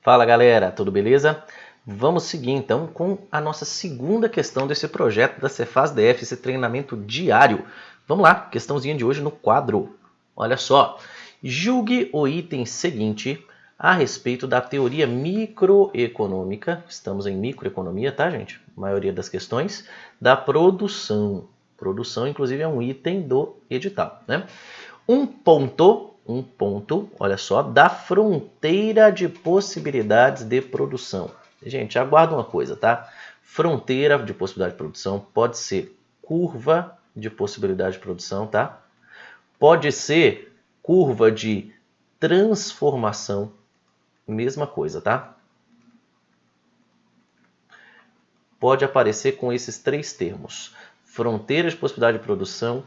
Fala galera, tudo beleza? Vamos seguir então com a nossa segunda questão desse projeto da Cefaz DF, esse treinamento diário. Vamos lá, questãozinha de hoje no quadro. Olha só, julgue o item seguinte a respeito da teoria microeconômica, estamos em microeconomia, tá gente? A maioria das questões, da produção. Produção, inclusive, é um item do edital, né? Um ponto, olha só, da fronteira de possibilidades de produção. Gente, aguarda uma coisa, tá? Fronteira de possibilidade de produção pode ser curva de possibilidade de produção, tá? Pode ser curva de transformação, mesma coisa, tá? Pode aparecer com esses três termos: fronteira de possibilidade de produção,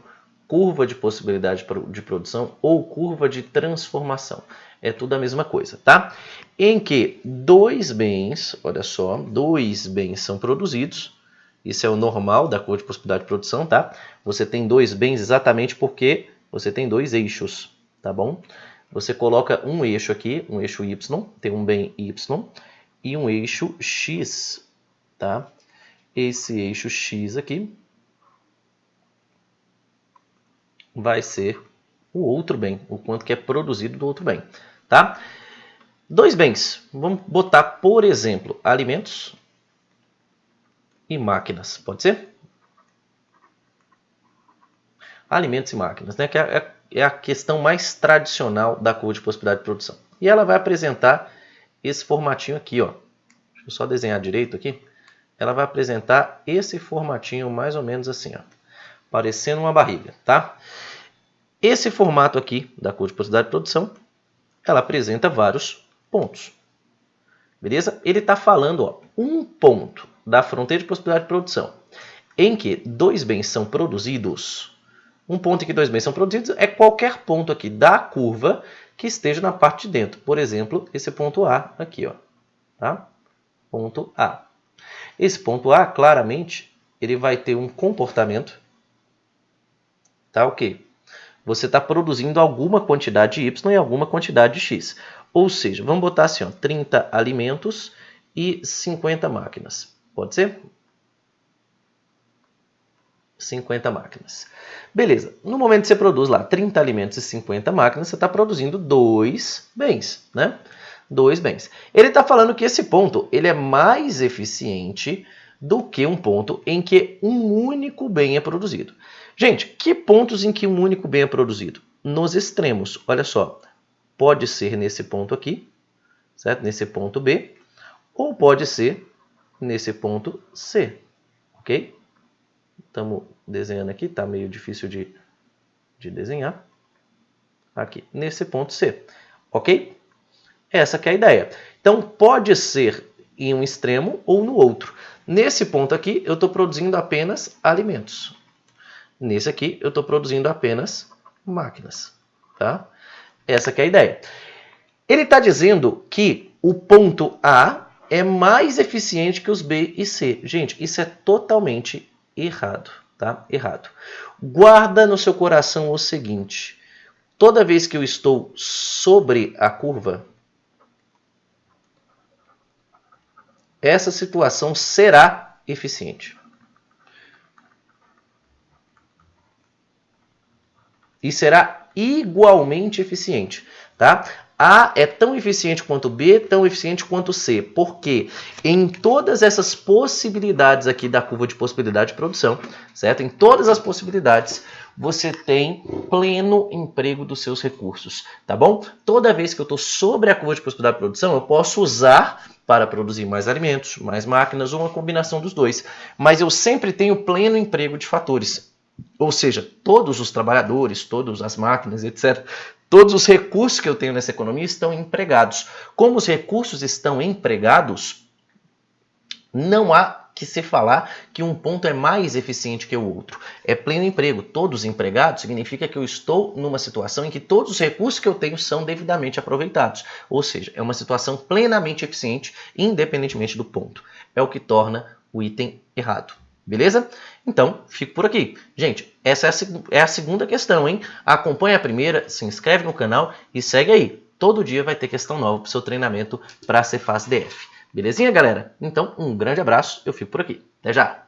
curva de possibilidade de produção ou curva de transformação. É tudo a mesma coisa, tá? Em que dois bens, olha só, dois bens são produzidos. Isso é o normal da curva de possibilidade de produção, tá? Você tem dois bens exatamente porque você tem dois eixos, tá bom? Você coloca um eixo aqui, um eixo Y, tem um bem Y e um eixo X, tá? Esse eixo X aqui vai ser o outro bem, o quanto que é produzido do outro bem, tá? Dois bens, vamos botar, por exemplo, alimentos e máquinas, pode ser? Alimentos e máquinas, né? Que é a questão mais tradicional da curva de possibilidade de produção. E ela vai apresentar esse formatinho aqui, ó. Deixa eu só desenhar direito aqui. Ela vai apresentar esse formatinho mais ou menos assim, ó, parecendo uma barriga, tá? Esse formato aqui da curva de possibilidade de produção, ela apresenta vários pontos. Beleza? Ele está falando, ó, um ponto da fronteira de possibilidade de produção em que dois bens são produzidos. Um ponto em que dois bens são produzidos é qualquer ponto aqui da curva que esteja na parte de dentro. Por exemplo, esse ponto A aqui, ó, tá? Ponto A. Esse ponto A, claramente, ele vai ter um comportamento, tá? O quê? Você está produzindo alguma quantidade de Y e alguma quantidade de X. Ou seja, vamos botar assim, ó, 30 alimentos e 50 máquinas. Pode ser? 50 máquinas. Beleza. No momento que você produz lá 30 alimentos e 50 máquinas, você está produzindo dois bens, né? Dois bens. Ele está falando que esse ponto ele é mais eficiente do que um ponto em que um único bem é produzido. Gente, que pontos em que um único bem é produzido? Nos extremos. Olha só, pode ser nesse ponto aqui, certo? Nesse ponto B, ou pode ser nesse ponto C, ok? Estamos desenhando aqui, está meio difícil de desenhar. Aqui, nesse ponto C, ok? Essa que é a ideia. Então, pode ser em um extremo ou no outro. Nesse ponto aqui, eu estou produzindo apenas alimentos. Nesse aqui, eu estou produzindo apenas máquinas. Tá? Essa que é a ideia. Ele está dizendo que o ponto A é mais eficiente que os B e C. Gente, isso é totalmente errado. Tá? Errado. Guarda no seu coração o seguinte. Toda vez que eu estou sobre a curva, essa situação será eficiente. E será igualmente eficiente, tá? A é tão eficiente quanto B, tão eficiente quanto C. Porque em todas essas possibilidades aqui da curva de possibilidade de produção, certo? Em todas as possibilidades, você tem pleno emprego dos seus recursos, tá bom? Toda vez que eu estou sobre a curva de possibilidade de produção, eu posso usar para produzir mais alimentos, mais máquinas ou uma combinação dos dois. Mas eu sempre tenho pleno emprego de fatores. Ou seja, todos os trabalhadores, todas as máquinas, etc., todos os recursos que eu tenho nessa economia estão empregados. Como os recursos estão empregados, não há que se falar que um ponto é mais eficiente que o outro. É pleno emprego. Todos empregados significa que eu estou numa situação em que todos os recursos que eu tenho são devidamente aproveitados. Ou seja, é uma situação plenamente eficiente, independentemente do ponto. É o que torna o item errado. Beleza? Então, fico por aqui. Gente, essa é a segunda questão, hein? Acompanha a primeira, se inscreve no canal e segue aí. todo dia vai ter questão nova para o seu treinamento para a Cefaz DF. Belezinha, galera? Então, um grande abraço, eu fico por aqui. Até já!